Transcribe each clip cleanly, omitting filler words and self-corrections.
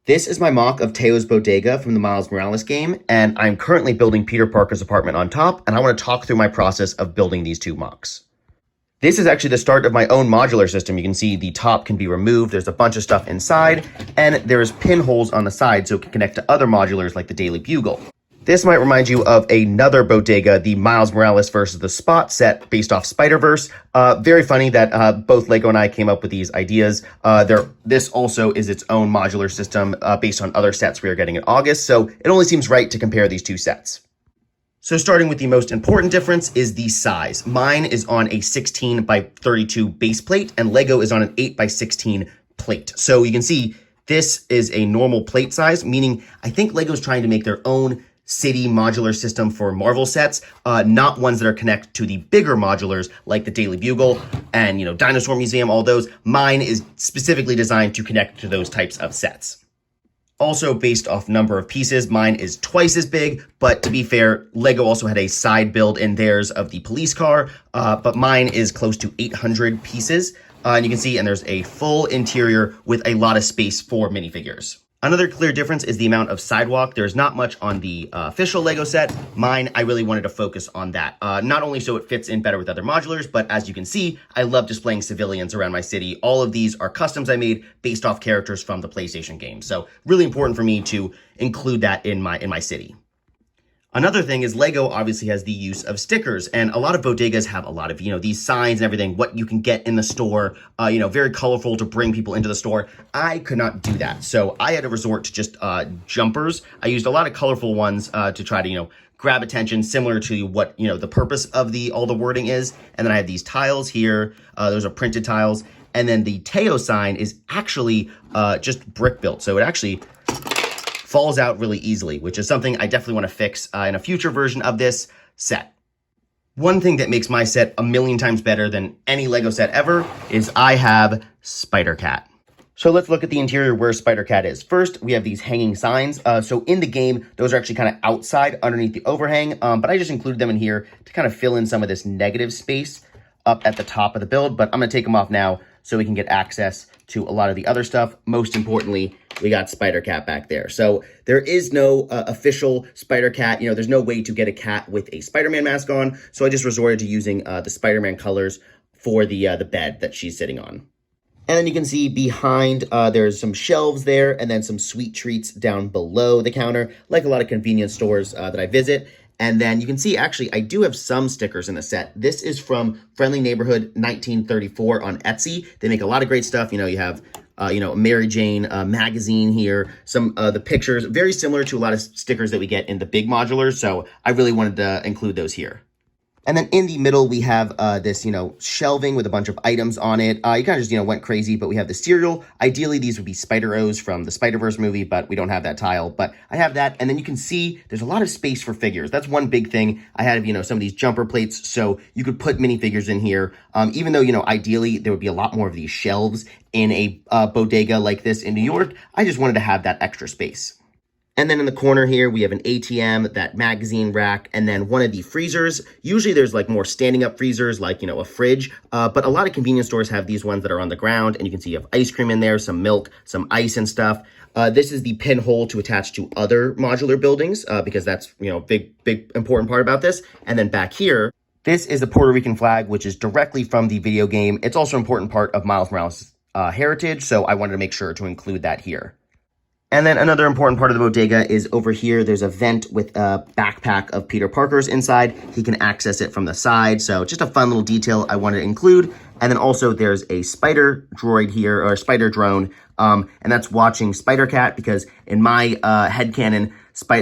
This is my mock of Teo's Bodega from the Miles Morales game, and I'm currently building Peter Parker's apartment on top, and I want to talk through my process of building these two mocks. This is actually the start of my own modular system. You can see the top can be removed, there's a bunch of stuff inside, and there's pinholes on the side so it can connect to other modulars like the Daily Bugle. This might remind you of another Bodega, the Miles Morales versus the Spot set based off Spider-Verse. Very funny that both Lego and I came up with these ideas. This also is its own modular system based on other sets we are getting in August, so it only seems right to compare these two sets. So starting with the most important difference is the size. Mine is on a 16 by 32 base plate, and Lego is on an 8 by 16 plate. So you can see this is a normal plate size, meaning I think Lego's trying to make their own city modular system for Marvel sets, not ones that are connected to the bigger modulars like the Daily Bugle and, Dinosaur Museum, all those. Mine is specifically designed to connect to those types of sets. Also, based off number of pieces, mine is twice as big, but to be fair, Lego also had a side build in theirs of the police car, but mine is close to 800 pieces. And you can see, and there's a full interior with a lot of space for minifigures. Another clear difference is the amount of sidewalk. There's not much on the official Lego set. Mine, I really wanted to focus on that. Not only so it fits in better with other modulars, but as you can see, I love displaying civilians around my city. All of these are customs I made based off characters from the PlayStation game. So really important for me to include that in my city. Another thing is Lego obviously has the use of stickers, and a lot of bodegas have a lot of, these signs and everything, what you can get in the store, very colorful to bring people into the store. I could not do that. So I had to resort to just jumpers. I used a lot of colorful ones to try to, grab attention, similar to what, the purpose of all the wording is. And then I have these tiles here. Those are printed tiles. And then the Teo sign is actually just brick built. So it actually falls out really easily, which is something I definitely want to fix in a future version of this set. One thing that makes my set a million times better than any Lego set ever is I have Spider-Cat. So let's look at the interior where Spider-Cat is. First, we have these hanging signs. So in the game, those are actually kind of outside underneath the overhang, but I just included them in here to kind of fill in some of this negative space up at the top of the build, but I'm going to take them off now so we can get access to a lot of the other stuff. Most importantly, we got Spider-Cat back there. So there is no official Spider-Cat. There's no way to get a cat with a Spider-Man mask on. So I just resorted to using the Spider-Man colors for the bed that she's sitting on. And then you can see behind, there's some shelves there and then some sweet treats down below the counter, like a lot of convenience stores that I visit. And then you can see, actually, I do have some stickers in the set. This is from Friendly Neighborhood 1934 on Etsy. They make a lot of great stuff. You have, a Mary Jane magazine here. Some the pictures, very similar to a lot of stickers that we get in the big modulars. So I really wanted to include those here. And then in the middle, we have this, shelving with a bunch of items on it. You kind of just, went crazy, but we have the cereal. Ideally, these would be Spider-O's from the Spider-Verse movie, but we don't have that tile. But I have that. And then you can see there's a lot of space for figures. That's one big thing. I had, some of these jumper plates, so you could put minifigures in here. Even though, ideally, there would be a lot more of these shelves in a bodega like this in New York. I just wanted to have that extra space. And then in the corner here, we have an ATM, that magazine rack, and then one of the freezers. Usually there's like more standing up freezers, like, a fridge. But a lot of convenience stores have these ones that are on the ground, and you can see you have ice cream in there, some milk, some ice and stuff. This is the pinhole to attach to other modular buildings, because that's, big important part about this. And then back here, this is the Puerto Rican flag, which is directly from the video game. It's also an important part of Miles Morales' heritage, so I wanted to make sure to include that here. And then another important part of the bodega is over here. There's a vent with a backpack of Peter Parker's inside. He can access it from the side. So just a fun little detail I wanted to include. And then also there's a spider droid here, or spider drone. And that's watching Spider-Cat, because in my headcanon,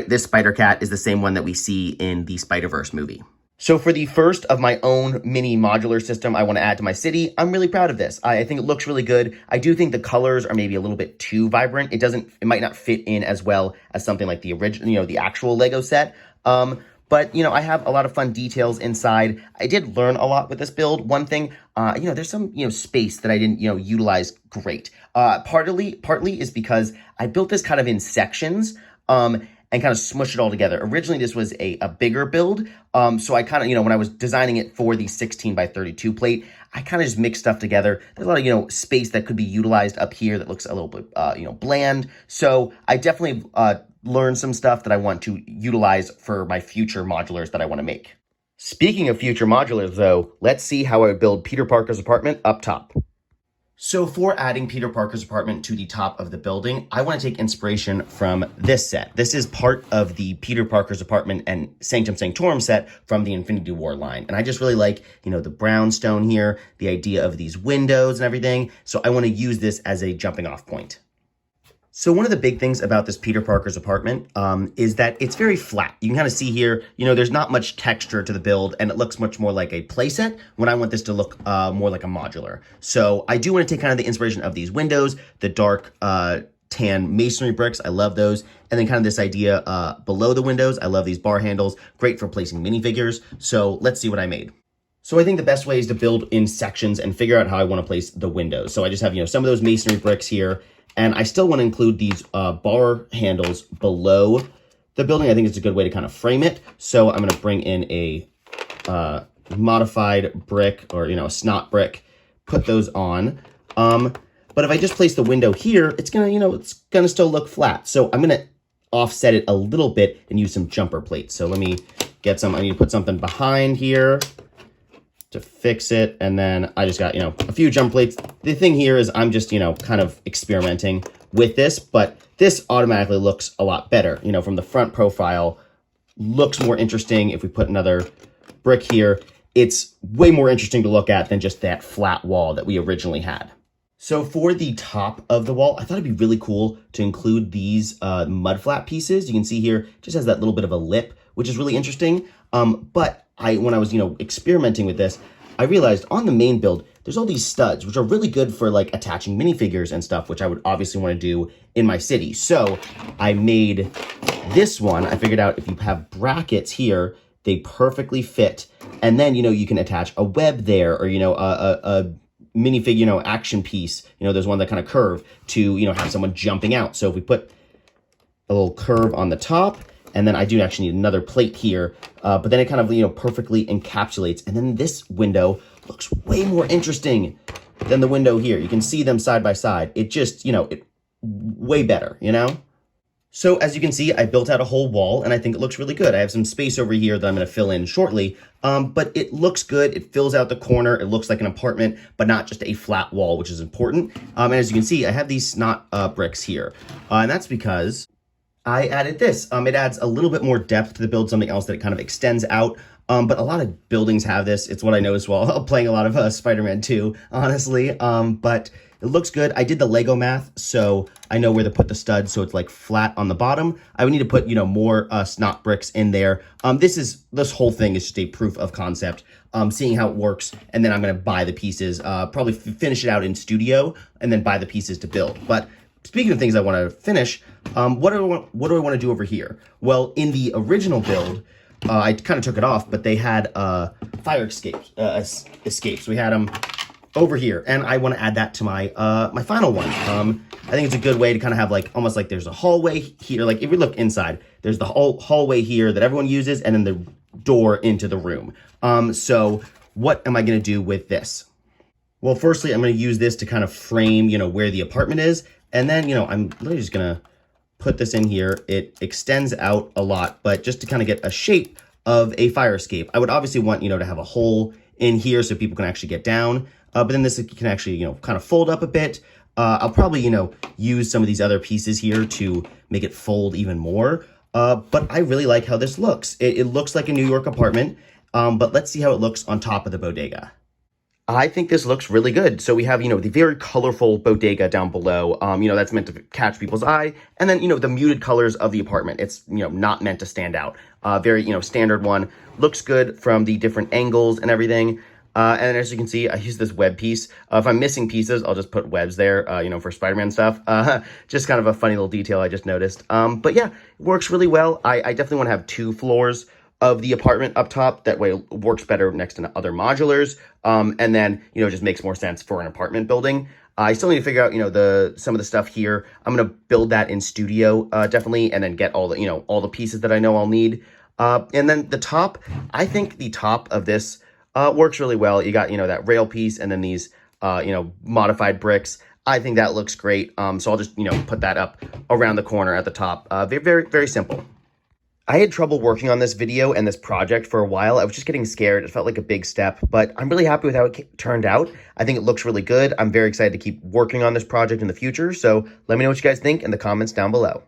this Spider-Cat is the same one that we see in the Spider-Verse movie. So for the first of my own mini modular system I want to add to my city, I'm really proud of this. I think it looks really good. I do think the colors are maybe a little bit too vibrant. It might not fit in as well as something like the original, the actual Lego set. But, I have a lot of fun details inside. I did learn a lot with this build. One thing, there's some, space that I didn't, utilize great. Partly is because I built this kind of in sections. and kind of smush it all together. Originally, this was a bigger build, so I kind of, when I was designing it for the 16 by 32 plate, I kind of just mixed stuff together. There's a lot of, space that could be utilized up here that looks a little bit, bland. So I definitely learned some stuff that I want to utilize for my future modulars that I want to make. Speaking of future modulars, though, let's see how I would build Peter Parker's apartment up top. So for adding Peter Parker's apartment to the top of the building, I want to take inspiration from this set. This is part of the Peter Parker's apartment and Sanctum Sanctorum set from the Infinity War line. And I just really like, the brownstone here, the idea of these windows and everything. So I want to use this as a jumping off point. So one of the big things about this Peter Parker's apartment is that it's very flat. You can kind of see here, there's not much texture to the build, and it looks much more like a playset when I want this to look more like a modular. So I do want to take kind of the inspiration of these windows, the dark tan masonry bricks. I love those. And then kind of this idea below the windows. I love these bar handles. Great for placing minifigures. So let's see what I made. So I think the best way is to build in sections and figure out how I want to place the windows. So I just have, some of those masonry bricks here. And I still want to include these bar handles below the building. I think it's a good way to kind of frame it. So I'm going to bring in a modified brick or, a snot brick, put those on. But if I just place the window here, it's going to, it's going to still look flat. So I'm going to offset it a little bit and use some jumper plates. So let me get some, I need to put something behind here to fix it. And then I just got, a few jump plates. The thing here is I'm just, kind of experimenting with this, but this automatically looks a lot better, from the front profile, looks more interesting. If we put another brick here, it's way more interesting to look at than just that flat wall that we originally had. So for the top of the wall, I thought it'd be really cool to include these mud flat pieces. You can see here, it just has that little bit of a lip, which is really interesting. But when I was, experimenting with this, I realized on the main build, there's all these studs, which are really good for like attaching minifigures and stuff, which I would obviously want to do in my city. So I made this one. I figured out if you have brackets here, they perfectly fit. And then, you can attach a web there or, a minifig, action piece. There's one that kind of curve to, have someone jumping out. So if we put a little curve on the top, and then I do actually need another plate here, but then it kind of, perfectly encapsulates. And then this window looks way more interesting than the window here. You can see them side by side. It just, it way better, So as you can see, I built out a whole wall and I think it looks really good. I have some space over here that I'm going to fill in shortly, but it looks good. It fills out the corner. It looks like an apartment, but not just a flat wall, which is important. And as you can see, I have these snot bricks here, and that's because I added this. It adds a little bit more depth to the build, something else that it kind of extends out. But a lot of buildings have this. It's what I noticed while playing a lot of Spider-Man 2, honestly. But it looks good. I did the Lego math, so I know where to put the studs, so it's like flat on the bottom. I would need to put, more snot bricks in there. This whole thing is just a proof of concept, seeing how it works, and then I'm gonna buy the pieces, probably finish it out in studio, and then buy the pieces to build. But speaking of things I want to finish, what do I want to do over here? Well, in the original build, I kind of took it off, but they had fire escapes. We had them over here, and I want to add that to my my final one. I think it's a good way to kind of have like almost like there's a hallway here. Like if we look inside, there's the whole hallway here that everyone uses, and then the door into the room. So what am I going to do with this? Well, firstly, I'm going to use this to kind of frame, where the apartment is. And then, I'm literally just going to put this in here. It extends out a lot, but just to kind of get a shape of a fire escape. I would obviously want, to have a hole in here so people can actually get down. But then this can actually, kind of fold up a bit. I'll probably, use some of these other pieces here to make it fold even more. But I really like how this looks. It looks like a New York apartment, but let's see how it looks on top of the bodega. I think this looks really good. So we have, the very colorful bodega down below, that's meant to catch people's eye. And then, the muted colors of the apartment. It's, not meant to stand out. Very, standard one. Looks good from the different angles and everything. And as you can see, I use this web piece. If I'm missing pieces, I'll just put webs there, for Spider-Man stuff. Just kind of a funny little detail I just noticed. But yeah, it works really well. I definitely want to have 2 floors of the apartment up top. That way it works better next to other modulars. And then, just makes more sense for an apartment building. I still need to figure out, some of the stuff here. I'm going to build that in Studio, definitely, and then get all the, all the pieces that I know I'll need. And then the top, I think the top of this works really well. You got, that rail piece and then these, modified bricks. I think that looks great. So I'll just, put that up around the corner at the top. Very, very, very simple. I had trouble working on this video and this project for a while. I was just getting scared. It felt like a big step, but I'm really happy with how it turned out. I think it looks really good. I'm very excited to keep working on this project in the future. So let me know what you guys think in the comments down below.